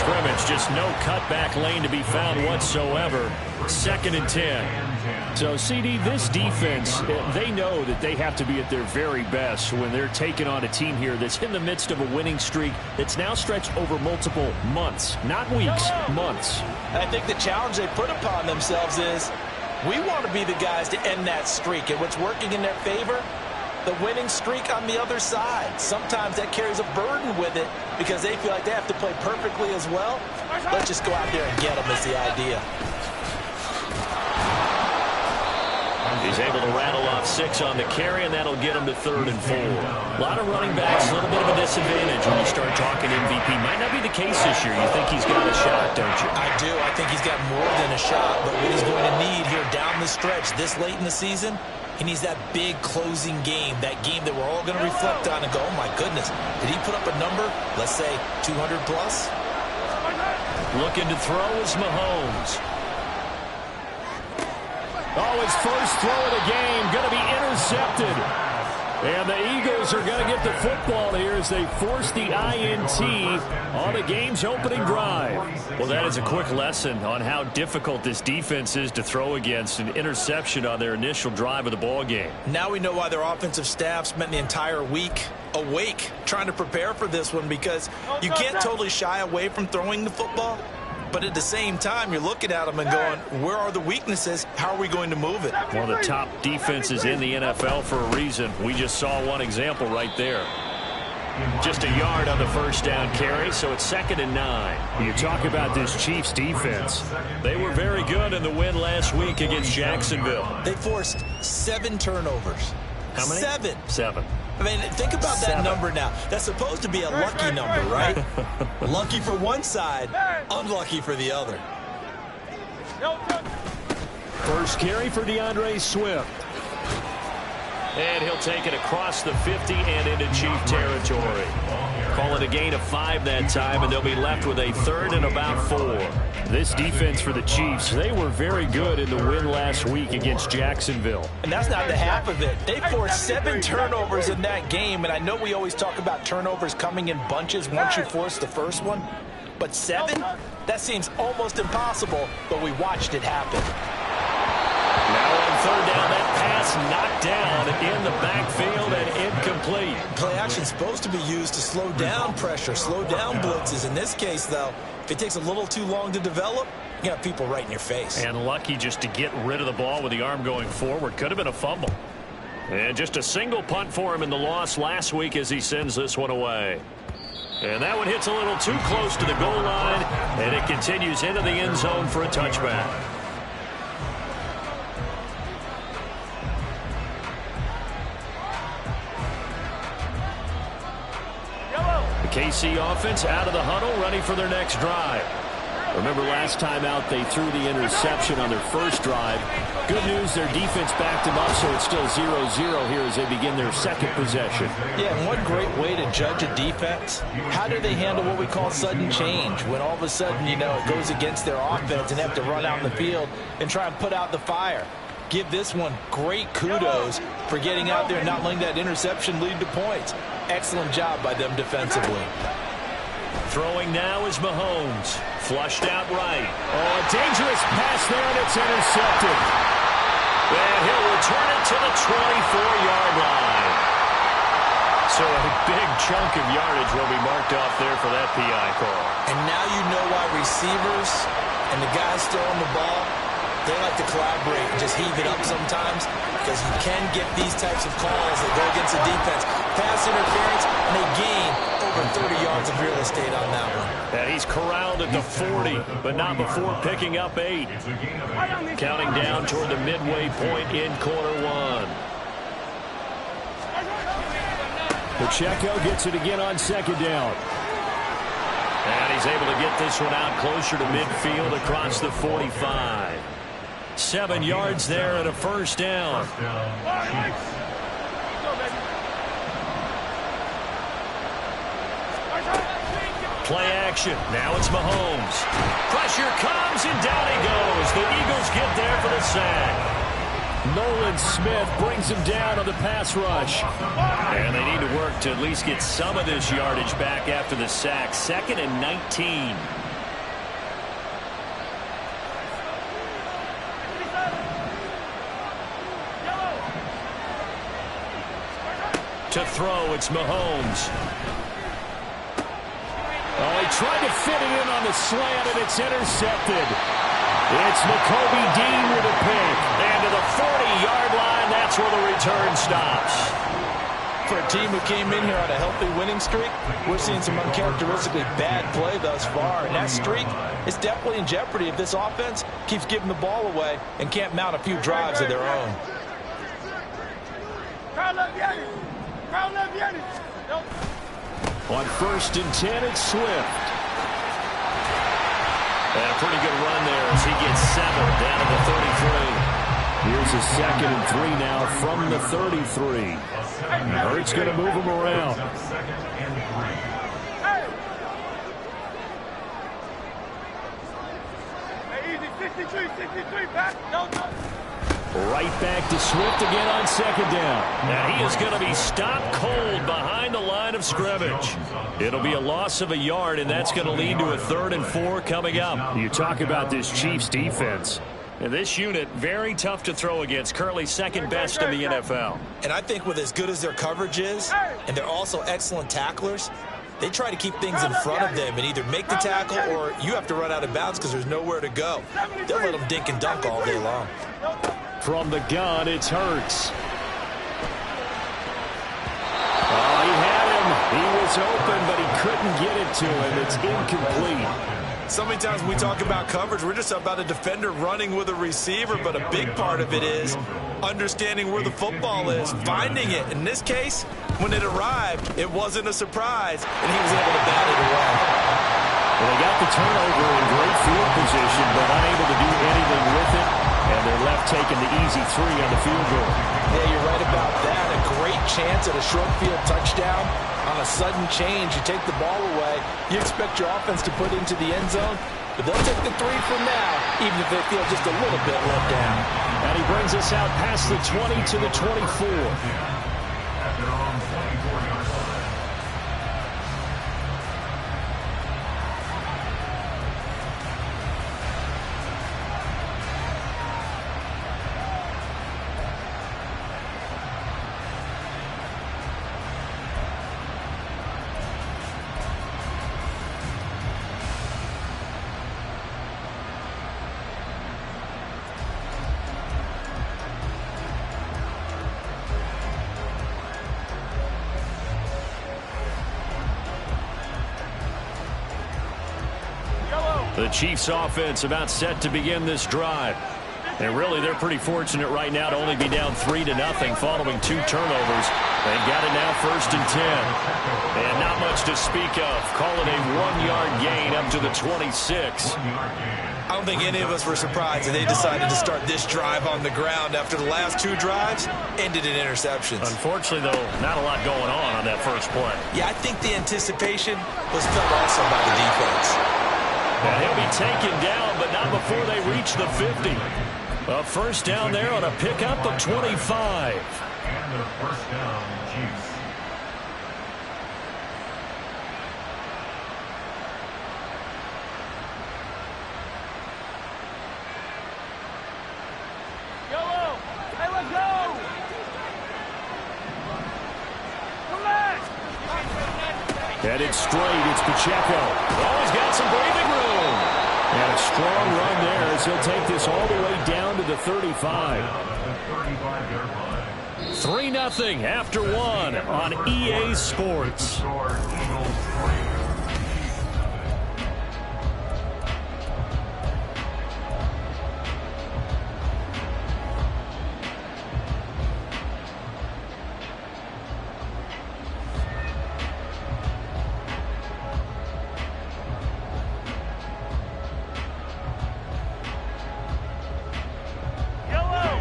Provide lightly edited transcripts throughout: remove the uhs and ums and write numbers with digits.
scrimmage. Just no cutback lane to be found whatsoever. 2nd and 10. So, CD, this defense, they know that they have to be at their very best when they're taking on a team here that's in the midst of a winning streak that's now stretched over multiple months. Not weeks, months. I think the challenge they put upon themselves is we want to be the guys to end that streak. And what's working in their favor? The winning streak on the other side. Sometimes that carries a burden with it because they feel like they have to play perfectly as well. Let's just go out there and get them is the idea. He's able to rattle off 6 on the carry, and that'll get him to 3rd and 4. A lot of running backs, a little bit of a disadvantage when you start talking MVP. Might not be the case this year. You think he's got a shot, don't you? I do. I think he's got more than a shot, but what he's going to need here down the stretch this late in the season, he needs that big closing game, that game that we're all going to reflect on and go, oh, my goodness, did he put up a number, let's say 200 plus? Looking to throw is Mahomes. Oh, his first throw of the game going to be intercepted. And the Eagles are going to get the football here as they force the INT on the game's opening drive. Well, that is a quick lesson on how difficult this defense is to throw against. An interception on their initial drive of the ball game. Now we know why their offensive staff spent the entire week awake trying to prepare for this one, because you can't totally shy away from throwing the football. But at the same time, you're looking at them and going, where are the weaknesses? How are we going to move it? One of the top defenses in the NFL for a reason. We just saw one example right there. Just a yard on the first down carry, so it's 2nd and 9. You talk about this Chiefs defense. They were very good in the win last week against Jacksonville. They forced 7 turnovers. How many? 7. 7. I mean, think about that number now. That's supposed to be a lucky number, right? Lucky for one side, unlucky for the other. First carry for DeAndre Swift. And he'll take it across the 50 and into Chief territory. Call it a gain of 5 that time, and they'll be left with a 3rd and about 4. This defense for the Chiefs, they were very good in the win last week against Jacksonville. And that's not the half of it. They forced 7 turnovers in that game, and I know we always talk about turnovers coming in bunches once you force the first one. But 7? That seems almost impossible, but we watched it happen. Now on 3rd down, that pass knocked down in the backfield and incomplete. Play action's supposed to be used to slow down pressure, slow down blitzes. In this case, though, if it takes a little too long to develop, you got people right in your face. And lucky just to get rid of the ball with the arm going forward. Could have been a fumble. And just a single punt for him in the loss last week as he sends this one away. And that one hits a little too close to the goal line, and it continues into the end zone for a touchback. The KC offense out of the huddle, ready for their next drive. Remember last time out they threw the interception on their first drive. Good news, their defense backed them up, so it's still 0-0 here as they begin their second possession. Yeah, and one great way to judge a defense, how do they handle what we call sudden change? When all of a sudden, you know, it goes against their offense and they have to run out in the field and try and put out the fire. Give this one great kudos for getting out there and not letting that interception lead to points. Excellent job by them defensively. Throwing now is Mahomes. Flushed out right. Oh, a dangerous pass there, and it's intercepted. And he'll return it to the 24-yard line. So a big chunk of yardage will be marked off there for that PI call. And now you know why receivers and the guys throwing the ball, they like to collaborate and just heave it up sometimes, because you can get these types of calls that go against the defense. Pass interference, and they gain over 30 yards of real estate on that one. And he's corralled at the 40, but not before picking up 8. Counting down toward the midway point in quarter 1. Pacheco gets it again on 2nd down. And he's able to get this one out closer to midfield across the 45. 7 yards there and a first down. Play action. Now it's Mahomes. Pressure comes, and down he goes. The Eagles get there for the sack. Nolan Smith brings him down on the pass rush. And they need to work to at least get some of this yardage back after the sack. 2nd and 19. To throw, it's Mahomes. Oh, he tried to fit it in on the slant, and it's intercepted. It's Nakobe Dean with a pick. And to the 40-yard line, that's where the return stops. For a team who came in here on a healthy winning streak, we're seeing some uncharacteristically bad play thus far. And that streak is definitely in jeopardy if this offense keeps giving the ball away and can't mount a few drives of their own. On 1st and 10, it's Swift. And a pretty good run there as he gets 7 down to the 33. Here's a 2nd and 3 now from the 33. Hurts going to move him around. Right back to Swift again on 2nd down. Now he is going to be stopped cold behind the line of scrimmage. It'll be a loss of a yard, and that's going to lead to a 3rd and 4 coming up. You talk about this Chiefs defense. And this unit, very tough to throw against, currently 2nd best in the NFL. And I think with as good as their coverage is, and they're also excellent tacklers, they try to keep things in front of them and either make the tackle or you have to run out of bounds because there's nowhere to go. They'll let them dink and dunk all day long. From the gun, it's Hurts. Oh, he had him. He was open, but he couldn't get it to him. It's incomplete. So many times when we talk about coverage, we're just about a defender running with a receiver, but a big part of it is understanding where the football is, finding it. In this case, when it arrived, it wasn't a surprise, and he was able to bat it away. Well, they got the turnover in great field position, but unable to do anything with it, and they're left taking the easy 3 on the field goal. Yeah, you're right about that. A great chance at a short field touchdown. On a sudden change, you take the ball away, you expect your offense to put into the end zone, but they'll take the 3 from now, even if they feel just a little bit let down. And he brings us out past the 20 to the 24. The Chiefs offense about set to begin this drive. And really, they're pretty fortunate right now to only be down 3-0 following 2 turnovers. They've got it now 1st and 10. And not much to speak of. Call it a 1-yard gain up to the 26. I don't think any of us were surprised that they decided to start this drive on the ground after the last 2 drives ended in interceptions. Unfortunately, though, not a lot going on that first play. Yeah, I think the anticipation was felt also by the defense. And he'll be taken down, but not before they reach the 50. A 1st down there on a pickup of 25. And the 1st down, Chiefs. Headed straight, it's Pacheco. Oh, he's got some breathing room. And a strong run there as he'll take this all the way down to the 35. 3-0 after 1 on EA Sports.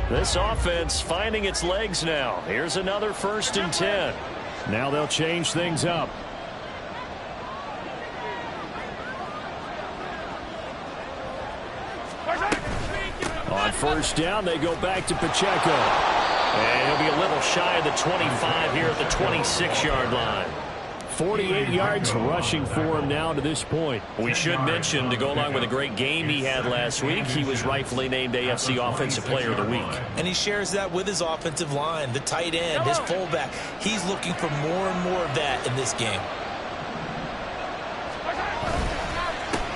This offense finding its legs now. Here's another 1st and 10. Now they'll change things up. On 1st down, they go back to Pacheco. And he'll be a little shy of the 25 here at the 26-yard line. 48 yards rushing for him now to this point. We should mention, to go along with a great game he had last week, he was rightfully named AFC Offensive Player of the Week. And he shares that with his offensive line, the tight end, his fullback. He's looking for more and more of that in this game.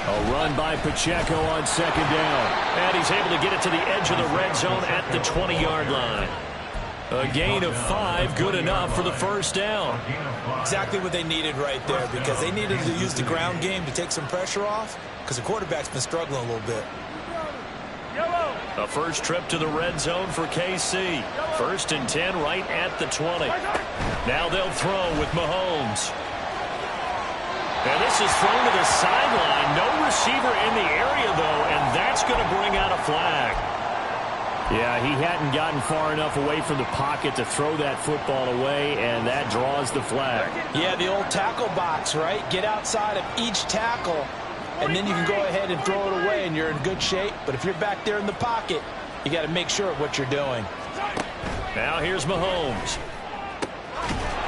A run by Pacheco on second down. And he's able to get it to the edge of the red zone at the 20-yard line. A gain of 5, good enough for the first down. Exactly what they needed right there, because they needed to use the ground game to take some pressure off, because the quarterback's been struggling a little bit. A first trip to the red zone for KC. 1st and 10 right at the 20. Now they'll throw with Mahomes. And this is thrown to the sideline. No receiver in the area, though, and that's going to bring out a flag. Yeah, he hadn't gotten far enough away from the pocket to throw that football away, and that draws the flag. Yeah, the old tackle box, right? Get outside of each tackle, and then you can go ahead and throw it away, and you're in good shape. But if you're back there in the pocket, you got to make sure of what you're doing. Now here's Mahomes.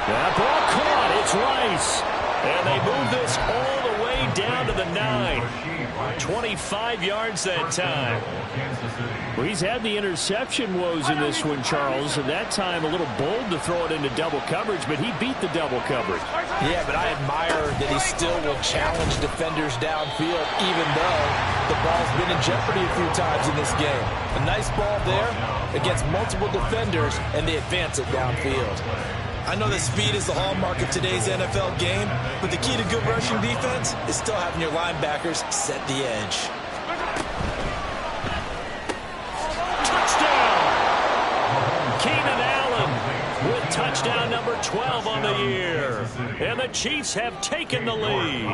That ball caught. It's Rice. And they move this all the way down to the 9. 25 yards that time. Well, he's had the interception woes in this one, Charles, and that time a little bold to throw it into double coverage, but he beat the double coverage. Yeah, but I admire that he still will challenge defenders downfield, even though the ball's been in jeopardy a few times in this game. A nice ball there against multiple defenders, and they advance it downfield. I know that speed is the hallmark of today's NFL game, but the key to good rushing defense is still having your linebackers set the edge. Touchdown! Keenan Allen with touchdown number 12 on the year. And the Chiefs have taken the lead.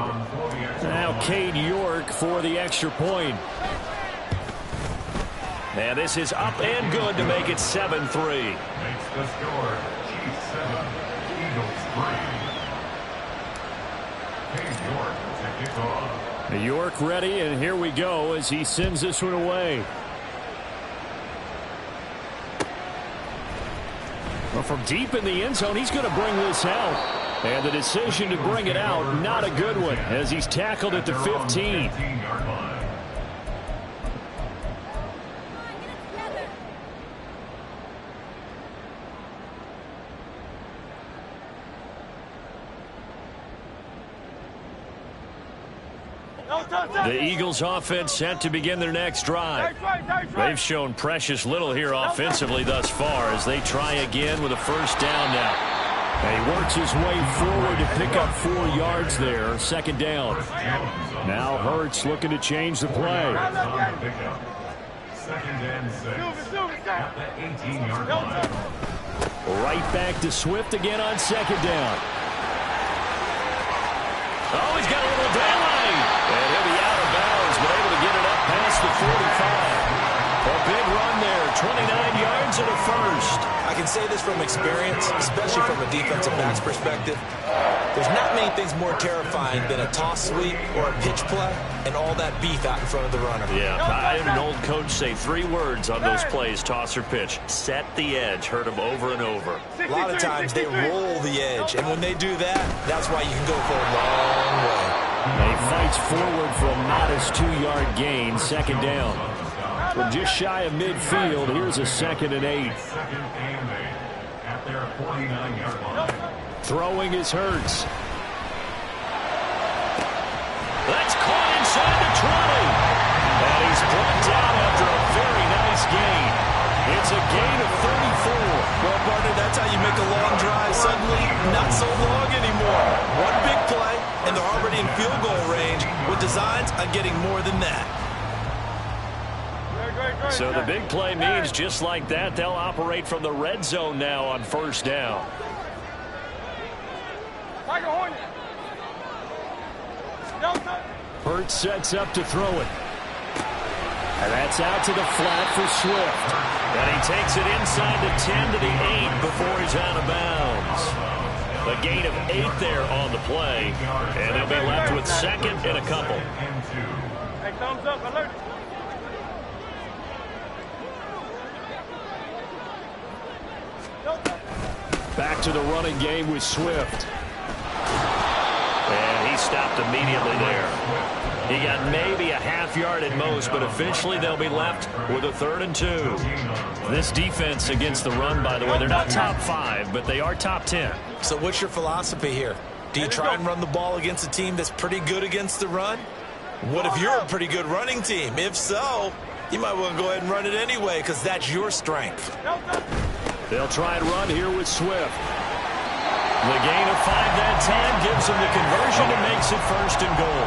Now Cade York for the extra point. And this is up and good to make it 7-3. Makes the score. Chiefs 7, Eagles 3. Cade York to kick off. York ready, and here we go as he sends this one away. Well, from deep in the end zone, he's going to bring this out. And the decision to bring it out, not a good one, as he's tackled at the 15. The Eagles offense set to begin their next drive. They've shown precious little here offensively thus far as they try again with a first down now. And he works his way forward to pick up 4 yards there, 2nd down. Now Hurts looking to change the play. 2nd and 6 at the 18-yard line. Right back to Swift again on 2nd down. Oh, he's got a little delay. And he'll be out of bounds, but able to get it up past the 45. A big run there, 29 yards and a first. I can say this from experience, especially from a defensive back's perspective. There's not many things more terrifying than a toss sweep or a pitch play and all that beef out in front of the runner. Yeah, I had an old coach say 3 words on those plays, toss or pitch. Set the edge, heard him over and over. A lot of times they roll the edge, and when they do that, that's why you can go for a long way. He fights forward for a modest 2-yard gain, 2nd down. From just shy of midfield, here's a 2nd and 8. 2nd and 8 at their 49-yard line. Throwing is Hurts. That's caught inside the 20. And he's brought down after a very nice gain. It's a gain of 34. Well, partner, that's how you make a long drive suddenly not so long anymore. One big play, and they're already in field goal range with designs on getting more than that. So the big play means just like that, they'll operate from the red zone now on 1st down. Hurts sets up to throw it. And that's out to the flat for Swift. And he takes it inside the 10 to the 8 before he's out of bounds. A gain of 8 there on the play. And they'll be left with 2nd and a couple. Hey, thumbs up, alert. Back to the running game with Swift. stopped immediately there. He got maybe a half yard at most, but eventually they'll be left with a 3rd and 2. This defense against the run, by the way, they're not top 5, but they are top 10. So what's your philosophy here? Do you try and run the ball against a team that's pretty good against the run? What if you're a pretty good running team? If so, you might want to go ahead and run it anyway because that's your strength. They'll try and run here with Swift. The gain of 5 that time gives them the conversion and makes it 1st and goal.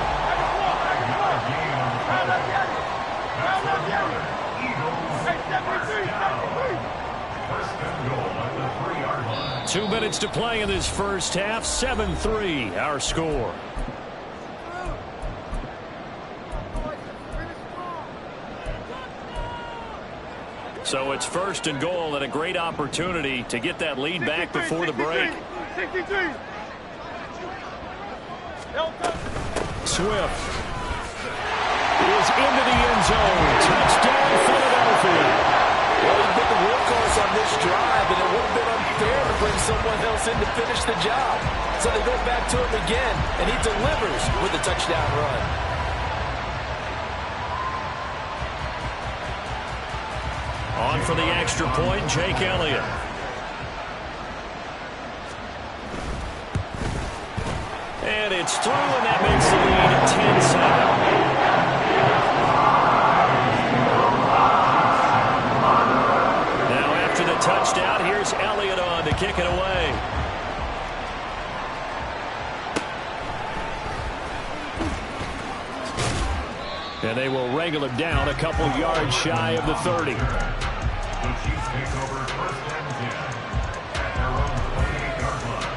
2 minutes to play in this first half. 7-3 our score. So it's 1st and goal and a great opportunity to get that lead back before the break. Swift is into the end zone. Touchdown, Philadelphia. Well, he's been the workhorse on this drive, and it would have been unfair to bring someone else in to finish the job. So they go back to him again, and he delivers with a touchdown run. On for the extra point, Jake Elliott. And it's through, and that makes the lead 10-7. Touchdown. Here's Elliott on to kick it away. And they will wrangle him down a couple yards shy of the 30. The Chiefs take over 1st and 10 at their own 28-yard line.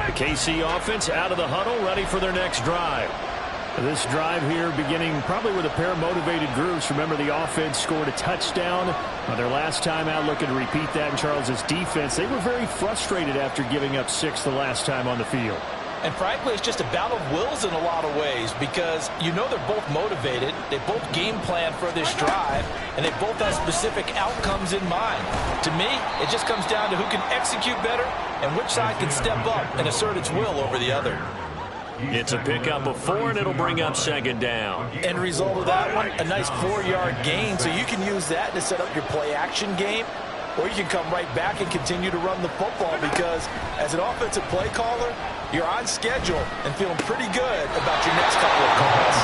The KC offense out of the huddle, ready for their next drive. This drive here beginning probably with a pair of motivated groups. Remember, the offense scored a touchdown their last time out, looking to repeat that in Charles's defense. They were very frustrated after giving up 6 the last time on the field. And frankly, it's just a battle of wills in a lot of ways because you know they're both motivated. They both game plan for this drive, and they both have specific outcomes in mind. To me, it just comes down to who can execute better and which side can step up and assert its will over the other. It's a pickup of 4, and it'll bring up 2nd down. End result of that one, a nice 4-yard gain, so you can use that to set up your play-action game, or you can come right back and continue to run the football because as an offensive play caller, you're on schedule and feeling pretty good about your next couple of calls.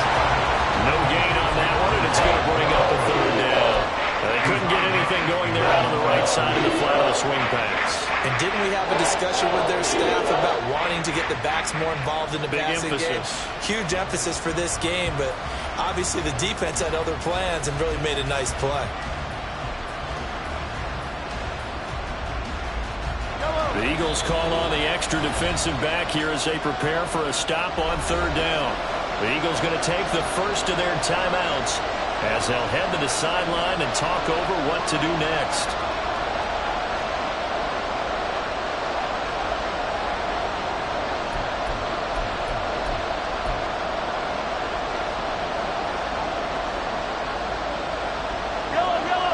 No gain on that one, and it's going to bring up a 3rd down. They couldn't get anything going there out on the right side of the flat of the swing pass. And didn't we have a discussion with their staff about wanting to get the backs more involved in the passing game? Huge emphasis for this game, but obviously the defense had other plans and really made a nice play. The Eagles call on the extra defensive back here as they prepare for a stop on 3rd down. The Eagles going to take the first of their timeouts as they'll head to the sideline and talk over what to do next.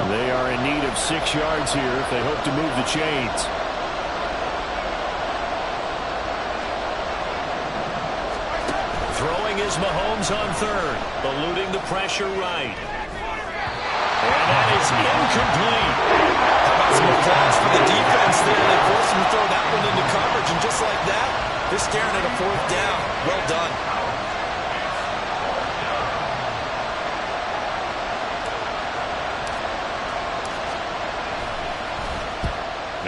They are in need of 6 yards here if they hope to move the chains. Throwing is Mahomes on 3rd, eluding the pressure right. And that is incomplete. How about some applause for the defense there? They forced him to throw that one into coverage, and just like that, they're staring at a 4th down. Well done.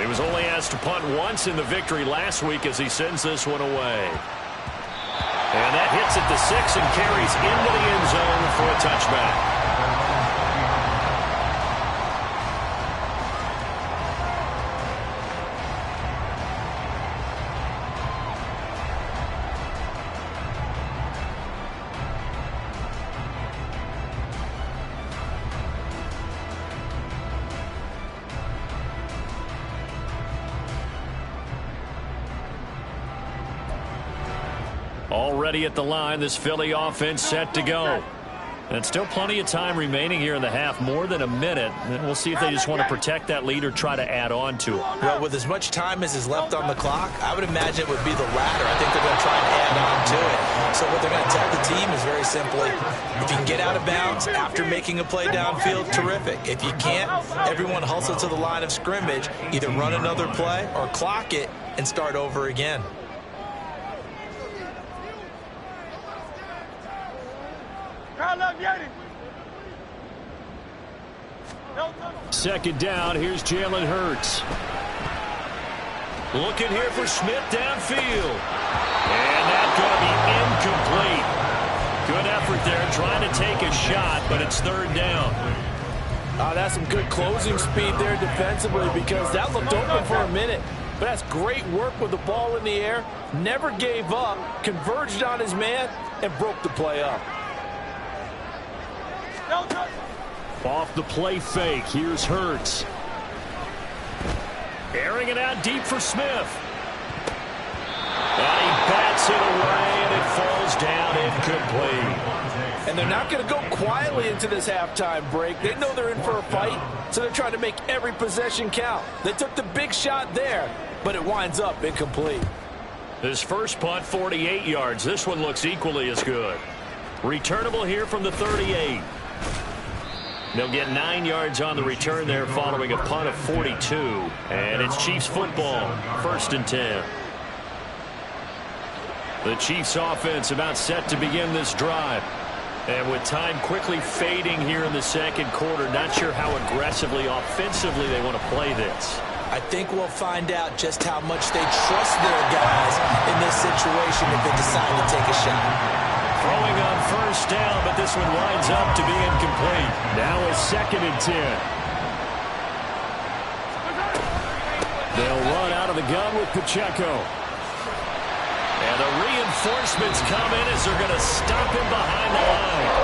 He was only asked to punt once in the victory last week as he sends this one away. And that hits at the 6 and carries into the end zone for a touchback. Already at the line, this Philly offense set to go. And still plenty of time remaining here in the half, more than a minute. And we'll see if they just want to protect that lead or try to add on to it. Well, with as much time as is left on the clock, I would imagine it would be the latter. I think they're going to try and add on to it. So what they're going to tell the team is very simply, if you can get out of bounds after making a play downfield, terrific. If you can't, everyone hustle to the line of scrimmage, either run another play or clock it and start over again. Second down, here's Jalen Hurts. Looking here for Smith downfield. And that's going to be incomplete. Good effort there, trying to take a shot, but it's third down. That's some good closing speed there defensively, because that looked open for a minute. But that's great work with the ball in the air. Never gave up, converged on his man, and broke the play up. Off the play fake, here's Hurts. Airing it out deep for Smith. And he bats it away, and it falls down incomplete. And they're not going to go quietly into this halftime break. They know they're in for a fight, so they're trying to make every possession count. They took the big shot there, but it winds up incomplete. His first punt, 48 yards. This one looks equally as good. Returnable here from the 38. They'll get 9 yards on the return there following a punt of 42. And it's Chiefs football, 1st and 10. The Chiefs offense about set to begin this drive. And with time quickly fading here in the second quarter, not sure how aggressively, offensively they want to play this. I think we'll find out just how much they trust their guys in this situation if they decide to take a shot. Throwing on first down, but this one winds up to be incomplete. Now a 2nd and 10. They'll run out of the gun with Pacheco. And the reinforcements come in as they're going to stop him behind the line.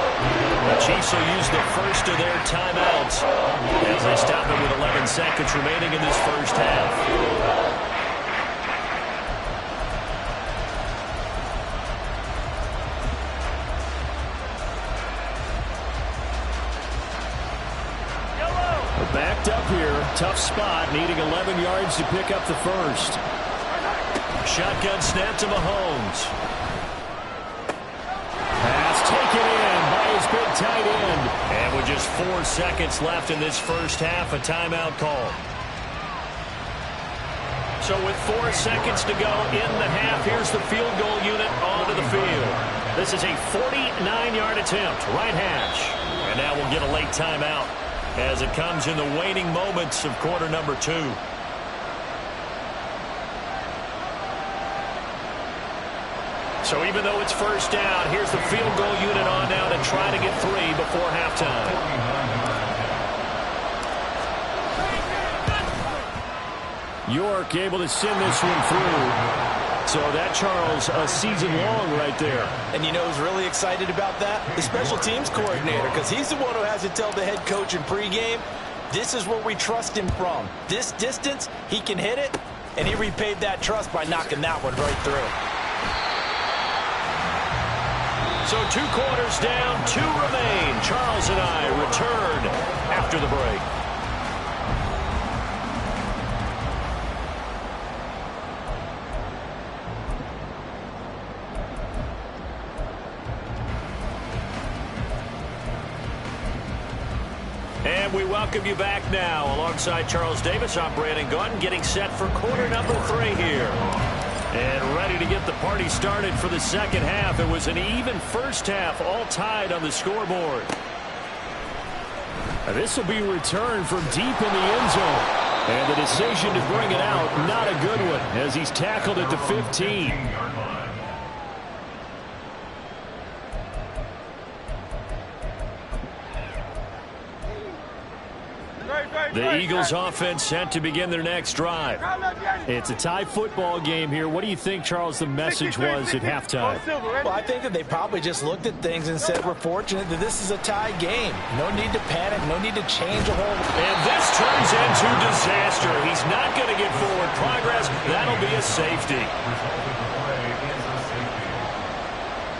The Chiefs will use the first of their timeouts as they stop him with 11 seconds remaining in this first half. Backed up here. Tough spot. Needing 11 yards to pick up the first. Shotgun snap to Mahomes. Pass taken in by his big tight end. And with just 4 seconds left in this first half, a timeout call. So with 4 seconds to go in the half, here's the field goal unit onto the field. This is a 49-yard attempt, right hash. And now we'll get a late timeout as it comes in the waning moments of quarter number 2. So even though it's first down, here's the field goal unit on now to try to get 3 before halftime. York able to send this one through. So that, Charles, a season long right there. And you know who's really excited about that? The special teams coordinator, because he's the one who has to tell the head coach in pregame, this is where we trust him from. This distance, he can hit it, and he repaid that trust by knocking that one right through. So 2 quarters down, 2 remain. Charles and I return after the break. And we welcome you back now. Alongside Charles Davis, I'm Brandon Gaudin, getting set for quarter number 3 here. And ready to get the party started for the second half. It was an even first half, all tied on the scoreboard. This will be returned from deep in the end zone. And the decision to bring it out, not a good one, as he's tackled at the 15. The Eagles offense set to begin their next drive. It's a tie football game here. What do you think, Charles, the message was at halftime? Well, I think that they probably just looked at things and said, we're fortunate that this is a tie game. No need to panic. No need to change a whole. And this turns into disaster. He's not going to get forward progress. That'll be a safety.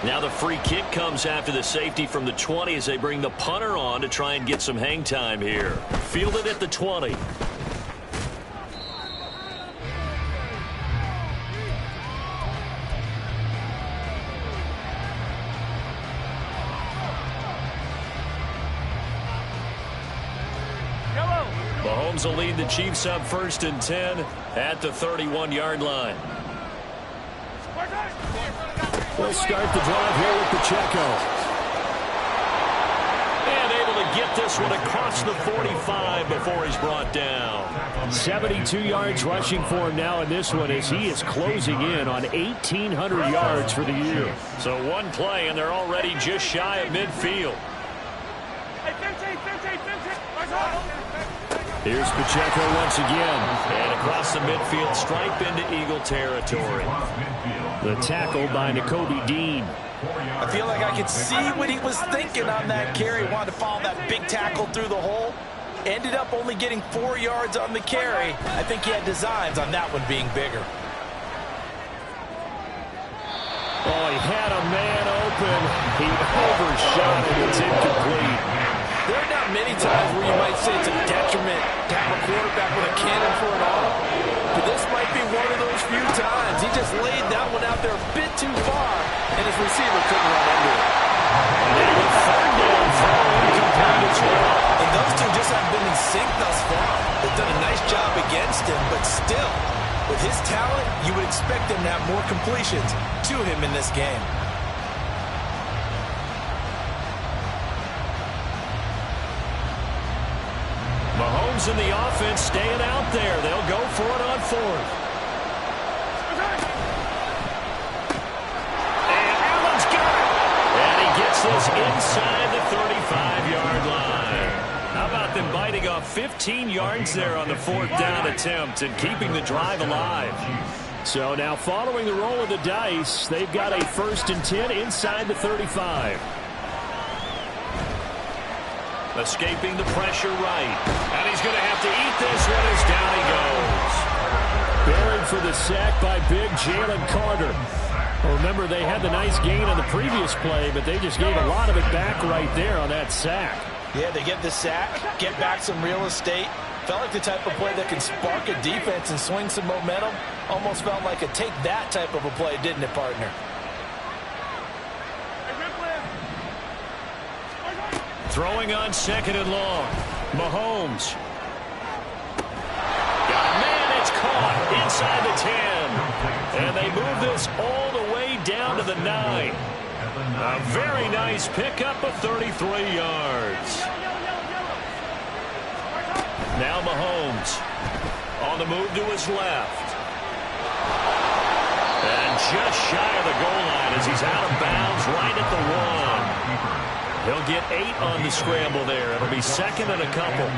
Now the free kick comes after the safety from the 20 as they bring the punter on to try and get some hang time here. Fielded at the 20. Mahomes will lead the Chiefs up 1st and 10 at the 31-yard line. We'll start the drive here with Pacheco. And able to get this one across the 45 before he's brought down. 72 yards rushing for him now in this one as he is closing in on 1,800 yards for the year. So one play, and they're already just shy of midfield. Here's Pacheco once again. And across the midfield, stripe into Eagle territory. The tackle by Nakobe Dean. I feel like I could see what he was thinking on that carry. Wanted to follow that big tackle through the hole. Ended up only getting 4 yards on the carry. I think he had designs on that one being bigger. Oh, he had a man open. He overshot it. It's incomplete. There are not many times where you might say it's a detriment to have a quarterback with a cannon for an arm. But this might be one of those few times. He just laid that one out there a bit too far, and his receiver couldn't run under it. And a third down throw incomplete as well. And those two just haven't been in sync thus far. They've done a nice job against him, but still, with his talent, you would expect him to have more completions to him in this game. Mahomes and the offense staying out there. They'll go for it on 4th. And Allen's got it. And he gets this inside the 35-yard line. How about them biting off 15 yards there on the 4th down attempt and keeping the drive alive? So now following the roll of the dice, they've got a 1st and 10 inside the 35. Escaping the pressure right. And he's going to have to eat this one as down he goes. Buried for the sack by big Jalen Carter. Well, remember, they had the nice gain on the previous play, but they just gave a lot of it back right there on that sack. Yeah, they get the sack, get back some real estate. Felt like the type of play that can spark a defense and swing some momentum. Almost felt like a take that type of a play, didn't it, partner? Throwing on 2nd and long. Mahomes. Got a man that's caught inside the 10. And they move this all the way down to the 9. A very nice pickup of 33 yards. Now Mahomes on the move to his left. And just shy of the goal line as he's out of bounds right at the 1. He'll get 8 on the scramble there. It'll be 2nd and a couple.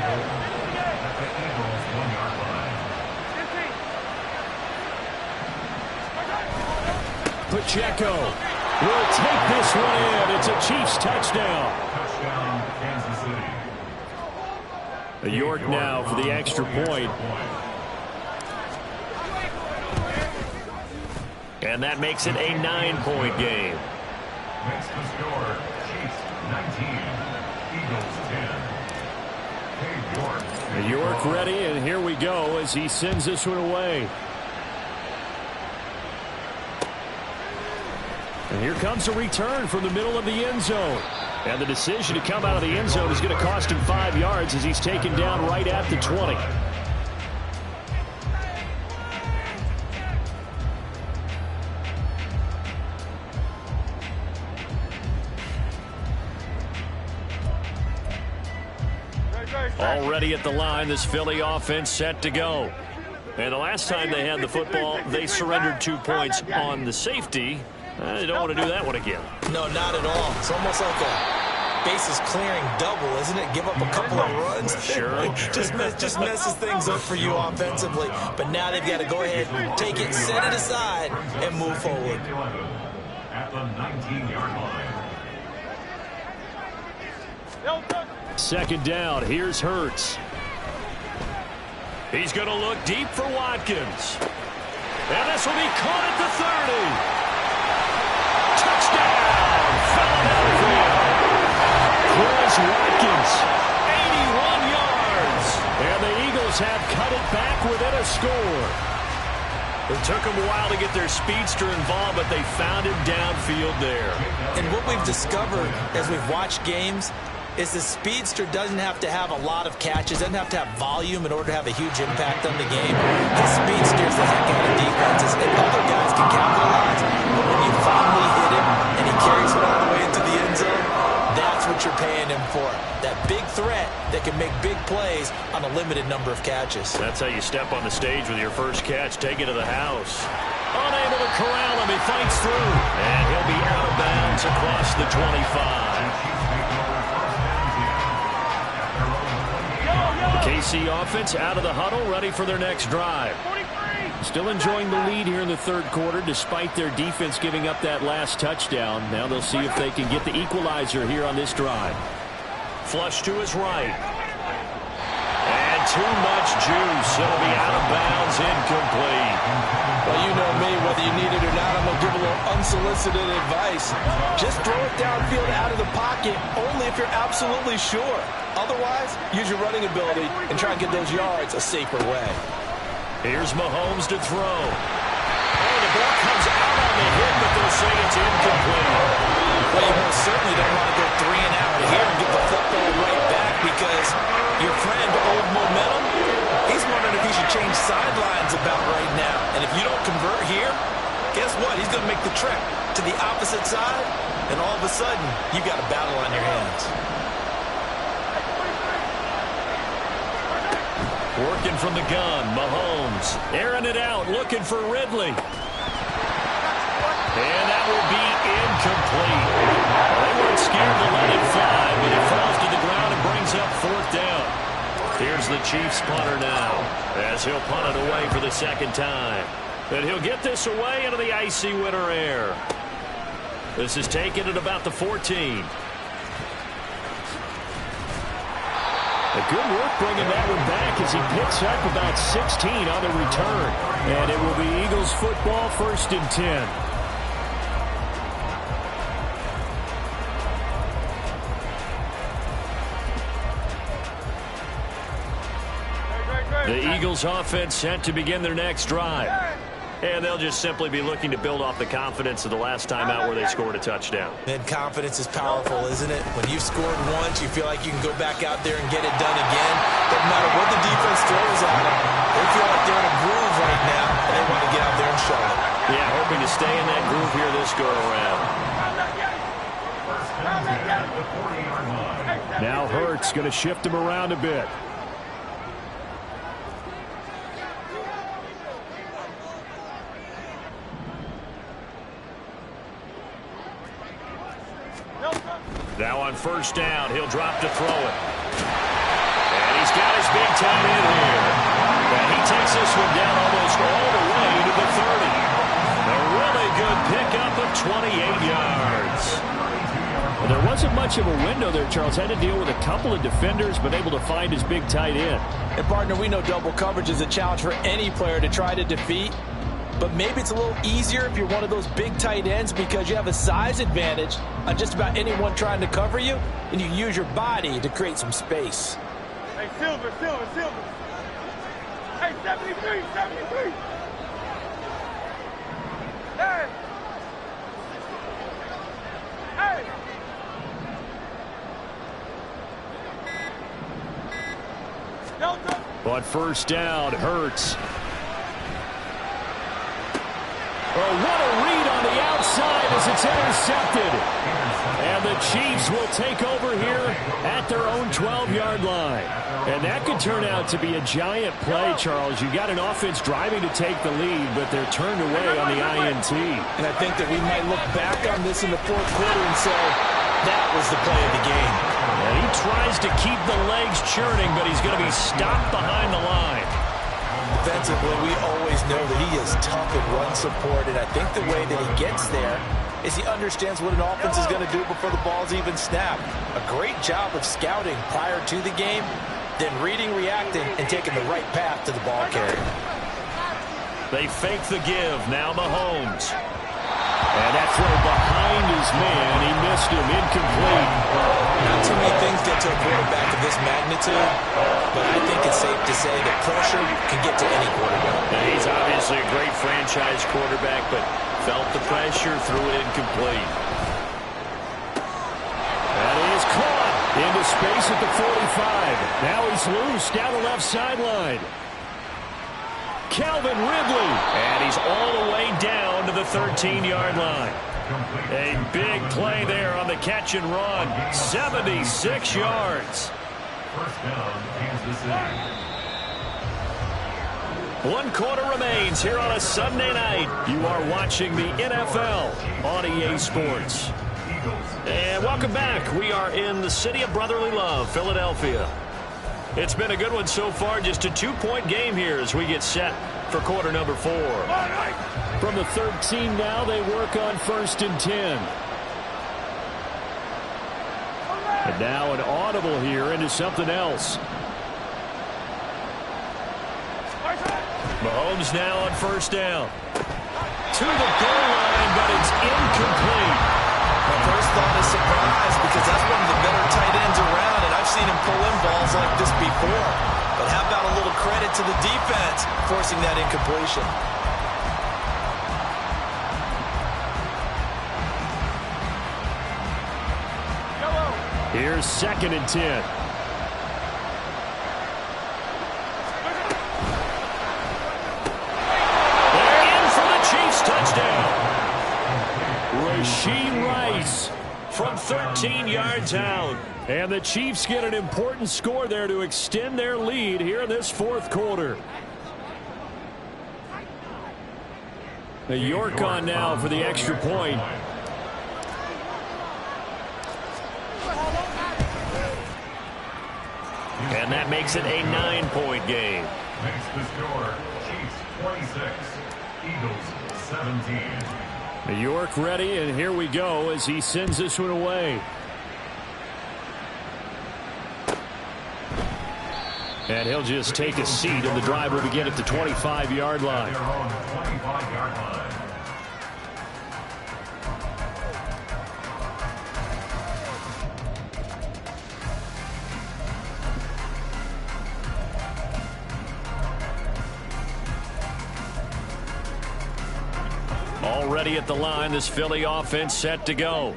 Pacheco will take this one in. It's a Chiefs touchdown. Touchdown, Kansas City. York now for the extra point. And that makes it a 9-point game. Makes the score Chiefs 19, Eagles 10. Hey, York. York ready, and here we go as he sends this one away. And here comes a return from the middle of the end zone. And the decision to come out of the end zone is going to cost him 5 yards as he's taken down right at the 20. Already at the line, this Philly offense set to go. And the last time they had the football, they surrendered 2 points on the safety. They don't want to do that one again. No, not at all. It's almost like a bases clearing double, isn't it? Give up a couple of runs. Sure. just messes things up for you offensively. But now they've got to go ahead, take it, set it aside, and move forward. At the 19-yard line. 2nd down. Here's Hurts. He's going to look deep for Watkins. And this will be caught at the 30. Touchdown! It took them a while to get their speedster involved, but they found him downfield there. And what we've discovered as we've watched games is the speedster doesn't have to have a lot of catches, doesn't have to have volume in order to have a huge impact on the game. His speed steers the heck out of defenses, and other guys can capitalize. But when you finally hit him and he carries it all the way into the end zone, that's what you're paying him for. That big threat that can make big plays on a limited number of catches. That's how you step on the stage with your first catch. Take it to the house. Unable to corral him. He fights through. And he'll be out of bounds across the 25. The KC offense out of the huddle, ready for their next drive. Still enjoying the lead here in the third quarter, despite their defense giving up that last touchdown. Now they'll see if they can get the equalizer here on this drive. Flush to his right. And too much juice. It'll be out of bounds, incomplete. Well, you know me, whether you need it or not, I'm going to give a little unsolicited advice. Just throw it downfield out of the pocket, only if you're absolutely sure. Otherwise, use your running ability and try and get those yards a safer way. Here's Mahomes to throw. Oh, the ball comes out on the hit, but they'll say it's incomplete. Well, you most certainly don't want to go 3 and out here and give the football right back because your friend, Old Momentum, he's wondering if he should change sidelines about right now. And if you don't convert here, guess what? He's going to make the trek to the opposite side, and all of a sudden, you've got a battle on your hands. Working from the gun, Mahomes. Airing it out, looking for Ridley. And that will be incomplete. They weren't scared to let it fly, but it falls to the ground and brings up 4th down. Here's the Chiefs punter now, as he'll punt it away for the second time. And he'll get this away into the icy winter air. This is taken at about the 14. A good work bringing that one back as he picks up about 16 on the return. And it will be Eagles football, 1st and 10. The Eagles offense set to begin their next drive. And they'll just simply be looking to build off the confidence of the last time out where they scored a touchdown. And confidence is powerful, isn't it? When you've scored once, you feel like you can go back out there and get it done again. Doesn't matter what the defense throws at them. They feel like they're in a groove right now, and they want to get out there and show it. Yeah, hoping to stay in that groove here this go-around. Now Hurts going to shift him around a bit. Now on 1st down, he'll drop to throw it. And he's got his big time in here. And he takes this one down almost all the way to the 30. A really good pickup of 28 yards. Well, there wasn't much of a window there, Charles. Had to deal with a couple of defenders, but able to find his big tight end. And, partner, we know double coverage is a challenge for any player to try to defeat. But maybe it's a little easier if you're one of those big tight ends because you have a size advantage on just about anyone trying to cover you, and you use your body to create some space. Hey, Silver. Hey, 73. Hey. Delta. But 1st down, Hurts. Oh, what a read on the outside as it's intercepted. And the Chiefs will take over here at their own 12-yard line. And that could turn out to be a giant play, Charles. You got an offense driving to take the lead, but they're turned away on the INT. And I think that we might look back on this in the 4th quarter and say, that was the play of the game. And he tries to keep the legs churning, but he's going to be stopped behind the line. Defensively, we always know that he is tough in run support, and I think the way that he gets there is he understands what an offense is going to do before the ball's even snapped. A great job of scouting prior to the game, then reading, reacting, and taking the right path to the ball carrier. They fake the give. Now Mahomes. And that throw behind his his man. He missed him. Incomplete. Not too many things get to a quarterback of this magnitude, but I think it's safe to say that pressure can get to any quarterback. And he's obviously a great franchise quarterback, but felt the pressure, threw it incomplete. And he is caught into space at the 45. Now he's loose down the left sideline. Calvin Ridley. And he's all the way down to the 13-yard line. A big play there on the catch and run. 76 yards. First down, Kansas City. 1 quarter remains here on a Sunday night. You are watching the NFL on EA Sports. And welcome back. We are in the city of brotherly love, Philadelphia. It's been a good one so far. Just a 2-point game here as we get set for quarter number 4. From the 13 now, they work on 1st and 10. And now an audible here into something else. Mahomes now on 1st down. To the goal line, but it's incomplete. My first thought is surprise, because that's one of the better tight ends around, and I've seen him pull in balls like this before. But how about a little credit to the defense forcing that incompletion? Here's 2nd and 10. They're in for the Chiefs touchdown. Rashee Rice from 13 yards out. And the Chiefs get an important score there to extend their lead here in this 4th quarter. The York on now for the extra point. And that makes it a 9-point game. Makes the score Chiefs 26, Eagles 17. New York ready, and here we go as he sends this one away. And he'll just take a seat, and the drive will begin at the 25-yard line. Their own 25-yard line. Already at the line, this Philly offense set to go.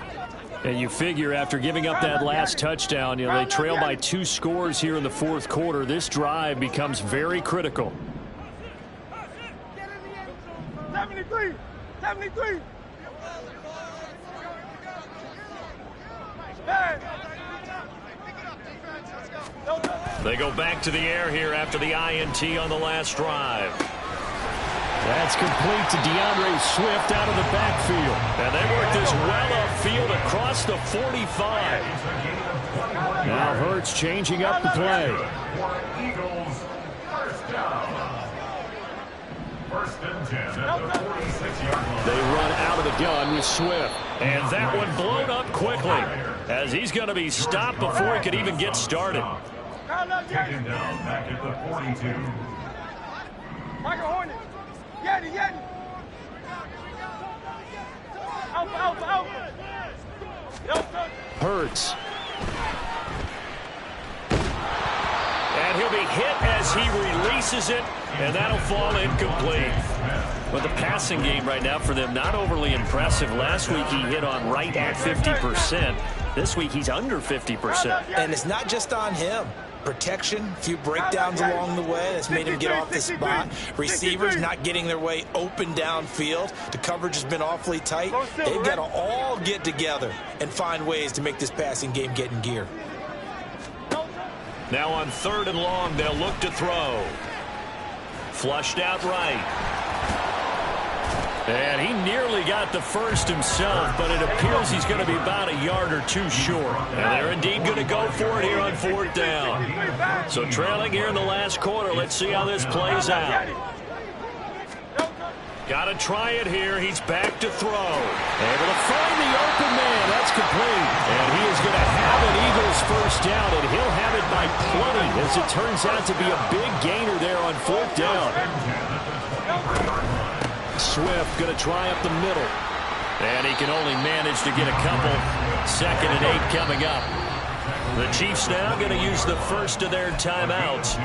And you figure after giving up that last touchdown, they trail by 2 scores here in the 4th quarter. This drive becomes very critical. 73! 73! They go back to the air here after the INT on the last drive. That's complete to DeAndre Swift out of the backfield. And they work this well upfield across the 45. Now Hurts changing up the play. Eagles, first down. 1st and 10 at the 46-yard line. They run out of the gun with Swift. And that one blown up quickly as he's going to be stopped before he could even get started. Taken down back at the 42. Michael Hornet. Yeti, Yeti. Alpha, Alpha, Alpha. Hurts. And he'll be hit as he releases it, and that'll fall incomplete. But the passing game right now for them, not overly impressive. Last week he hit on right at 50%. This week he's under 50%. And it's not just on him. Protection, a few breakdowns along the way that's made him get off the spot. Receivers not getting their way open downfield. The coverage has been awfully tight. They've got to all get together and find ways to make this passing game get in gear. Now on 3rd and long, they'll look to throw. Flushed out right. And he nearly got the first himself, but it appears he's going to be about a yard or 2 short. And they're indeed going to go for it here on 4th down. So trailing here in the last quarter, let's see how this plays out. Got to try it here. He's back to throw. Able to find the open man. That's complete. And he is going to have an Eagles first down, and he'll have it by plenty, as it turns out to be a big gainer there on 4th down. Swift going to try up the middle. And he can only manage to get a couple. 2nd and 8 coming up. The Chiefs now going to use the first of their timeouts.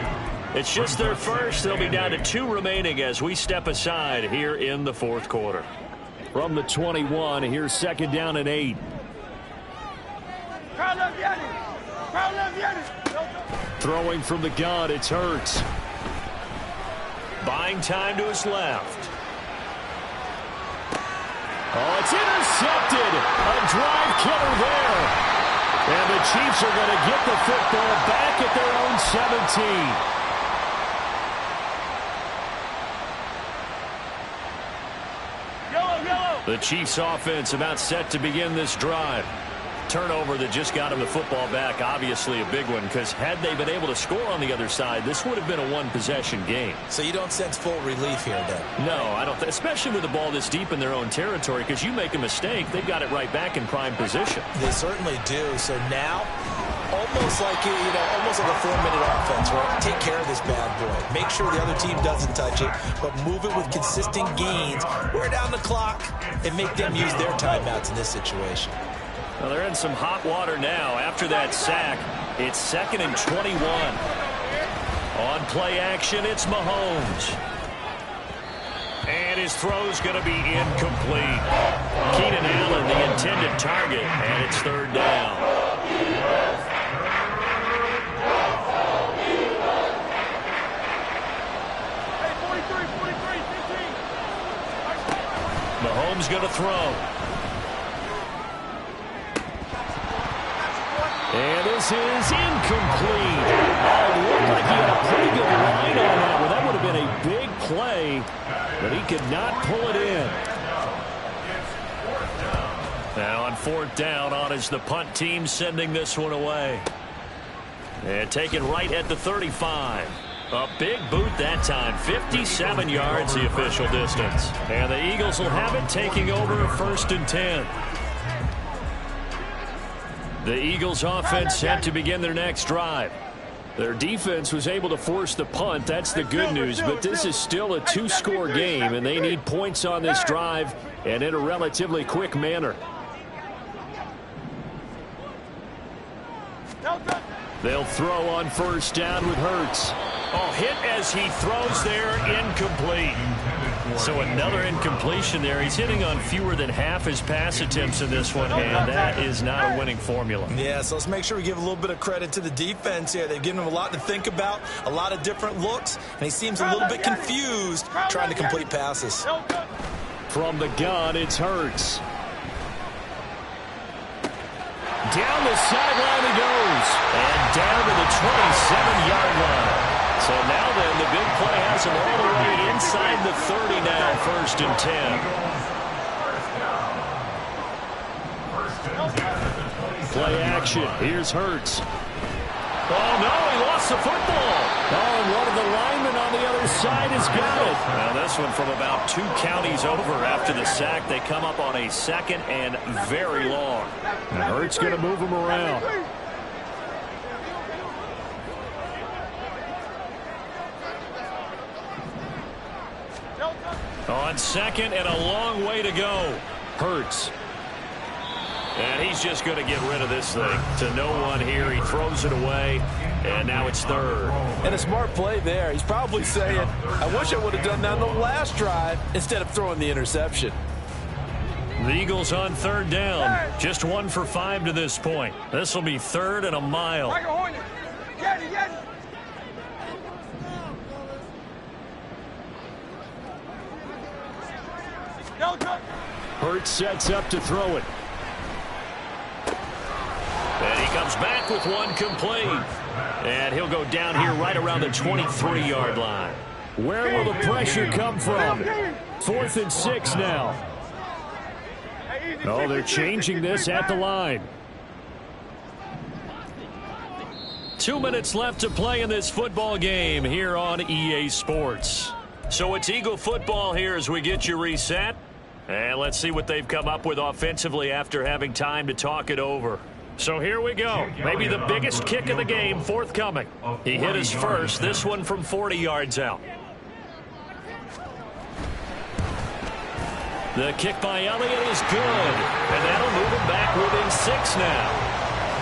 It's just their first. They'll be down to 2 remaining as we step aside here in the 4th quarter. From the 21, here's 2nd down and 8. Throwing from the gun, it's Hurts. Buying time to his left. Oh, it's intercepted. A drive killer there. And the Chiefs are going to get the football back at their own 17. The Chiefs offense about set to begin this drive. Turnover that just got him the football back, obviously a big one, because had they been able to score on the other side, this would have been a one-possession game. So you don't sense full relief here, then? No, I don't, especially with the ball this deep in their own territory, because you make a mistake, they've got it right back in prime position. They certainly do. So now, almost like almost like a 4-minute offense, right? Take care of this bad boy. Make sure the other team doesn't touch it, but move it with consistent gains. Wear down the clock and make them use their timeouts in this situation. Well, they're in some hot water now. After that sack, it's 2nd and 21. On play action, it's Mahomes. And his throw's going to be incomplete. Keenan Allen, the intended target, and it's 3rd down. Mahomes going to throw. And this is incomplete. Oh, it looked like he had a pretty good line on that one. That would have been a big play, but he could not pull it in. Now on 4th down, on is the punt team sending this one away. And taken right at the 35. A big boot that time. 57 yards the official distance. And the Eagles will have it, taking over 1st and 10. The Eagles offense set to begin their next drive. Their defense was able to force the punt. That's the good news. But this is still a 2-score game, and they need points on this drive and in a relatively quick manner. They'll throw on 1st down with Hurts. Oh, hit as he throws there, incomplete. So another incompletion there. He's hitting on fewer than half his pass attempts in this one, and that is not a winning formula. Yeah, so let's make sure we give a little bit of credit to the defense here. They've given him a lot to think about, a lot of different looks, and he seems a little bit confused trying to complete passes. From the gun, it's Hurts. Down the sideline he goes. And down to the 27-yard line. So now then, the big play has him all the way inside the 30 now, 1st and 10. Play action. Here's Hurts. Oh, no, he lost the football. Oh, and one of the linemen on the other side has got it. Now this one from about 2 counties over after the sack. They come up on a 2nd and very long. And Hurts going to move him around. On 2nd and a long way to go. Hurts. And he's just going to get rid of this thing. To no one here. He throws it away. And now it's 3rd. And a smart play there. He's probably saying, I wish I would have done that on the last drive instead of throwing the interception. The Eagles on 3rd down. Just 1 for 5 to this point. This will be 3rd and a mile. Hurts sets up to throw it. And he comes back with one complete. And he'll go down here right around the 23-yard line. Where will the pressure come from? 4th and 6 now. Oh, they're changing this at the line. 2 minutes left to play in this football game here on EA Sports. So it's Eagle football here as we get you reset. And let's see what they've come up with offensively after having time to talk it over. So here we go. Maybe the biggest kick of the game forthcoming. He hit his first, this one from 40 yards out. The kick by Elliott is good, and that'll move them back within 6 now.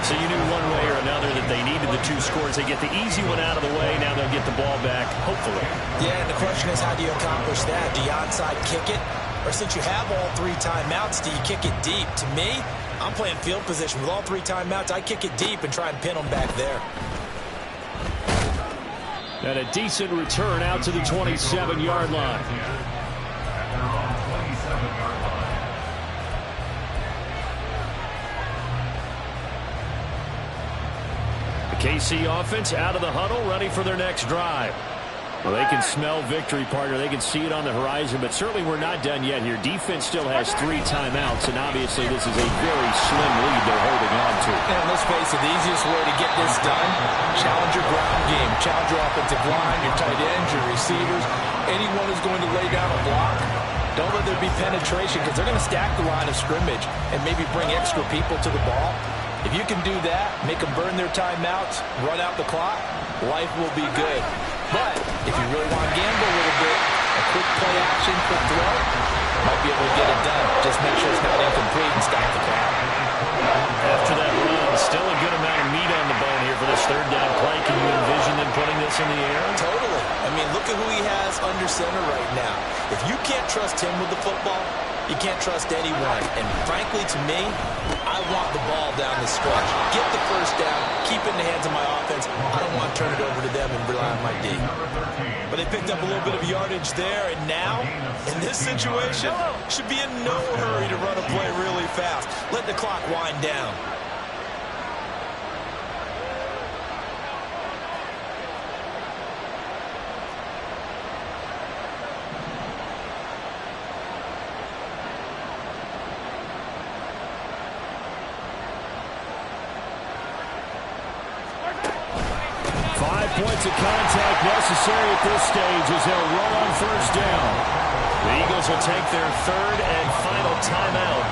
So you knew one way or another that they needed the 2 scores. They get the easy one out of the way. Now they'll get the ball back, hopefully. Yeah, and the question is, how do you accomplish that? Do you onside kick it? Or since you have all 3 timeouts, do you kick it deep? To me, I'm playing field position. With all 3 timeouts, I kick it deep and try and pin them back there. And a decent return out to the 27-yard line. KC offense out of the huddle, ready for their next drive. Well, they can smell victory, partner. They can see it on the horizon, but certainly we're not done yet here. Defense still has 3 timeouts, and obviously this is a very slim lead they're holding on to. And let's face it, the easiest way to get this done, challenge your ground game, challenge your offensive line, your tight ends, your receivers, anyone who's going to lay down a block. Don't let there be penetration, because they're going to stack the line of scrimmage and maybe bring extra people to the ball. If you can do that, make them burn their timeouts, run out the clock, life will be good. But if you really want to gamble a little bit, a quick play action, quick throw, might be able to get it done. Just make sure it's not incomplete and stop the clock. After that run, still a good amount of meat on the bone here for this 3rd down play. Can you envision them putting this in the air? Totally. I mean, look at who he has under center right now. If you can't trust him with the football, you can't trust anyone. And frankly, to me, I want the ball down the stretch. Get the 1st down. Keep it in the hands of my offense. I don't want to turn it over to them and rely on my D. But they picked up a little bit of yardage there. And now, in this situation, should be in no hurry to run a play really fast. Let the clock wind down. 5 points of contact necessary at this stage as they'll roll on 1st down. The Eagles will take their 3rd and final timeout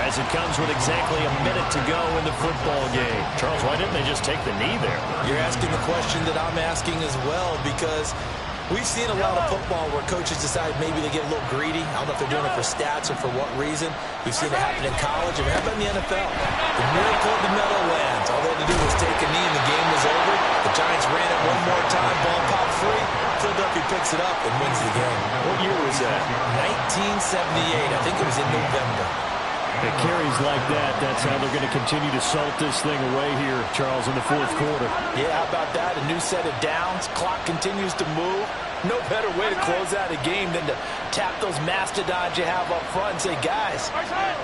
as it comes with exactly a minute to go in the football game. Charles, why didn't they just take the knee there? You're asking the question that I'm asking as well, because we've seen a lot of football where coaches decide maybe they get a little greedy. I don't know if they're doing it for stats or for what reason. We've seen it happen in college. And how about in the NFL? The miracle of the Meadowlands. All they had to do was take a knee and the game was over. The Giants ran it one more time. Ball popped free. Philadelphia picks it up and wins the game. What year was that? 1978. I think it was in November. It carries like that. That's how they're going to continue to salt this thing away here, Charles, in the 4th quarter. Yeah, how about that? A new set of downs. Clock continues to move. No better way to close out a game than to tap those mastodons you have up front and say, guys,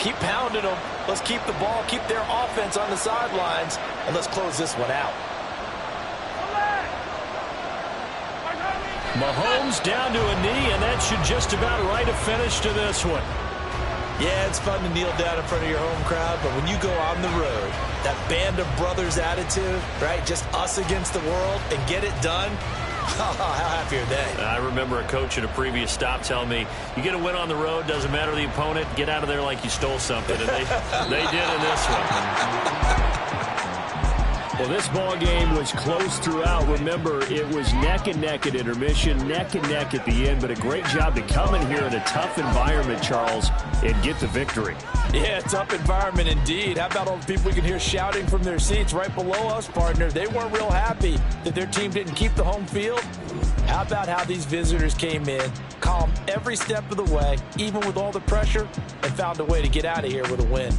keep pounding them. Let's keep the ball, keep their offense on the sidelines, and let's close this one out. Mahomes down to a knee, and that should just about write a finish to this one. Yeah, it's fun to kneel down in front of your home crowd, but when you go on the road, that band of brothers attitude, right, just us against the world, and get it done, how happy are they? I remember a coach at a previous stop telling me, you get a win on the road, doesn't matter the opponent, get out of there like you stole something. And they did in this one. Well, this ball game was close throughout. Remember, it was neck and neck at intermission, neck and neck at the end, but a great job to come in here in a tough environment, Charles, and get the victory. Yeah, tough environment indeed. How about all the people we can hear shouting from their seats right below us, partner? They weren't real happy that their team didn't keep the home field. How about how these visitors came in, calm every step of the way, even with all the pressure, and found a way to get out of here with a win.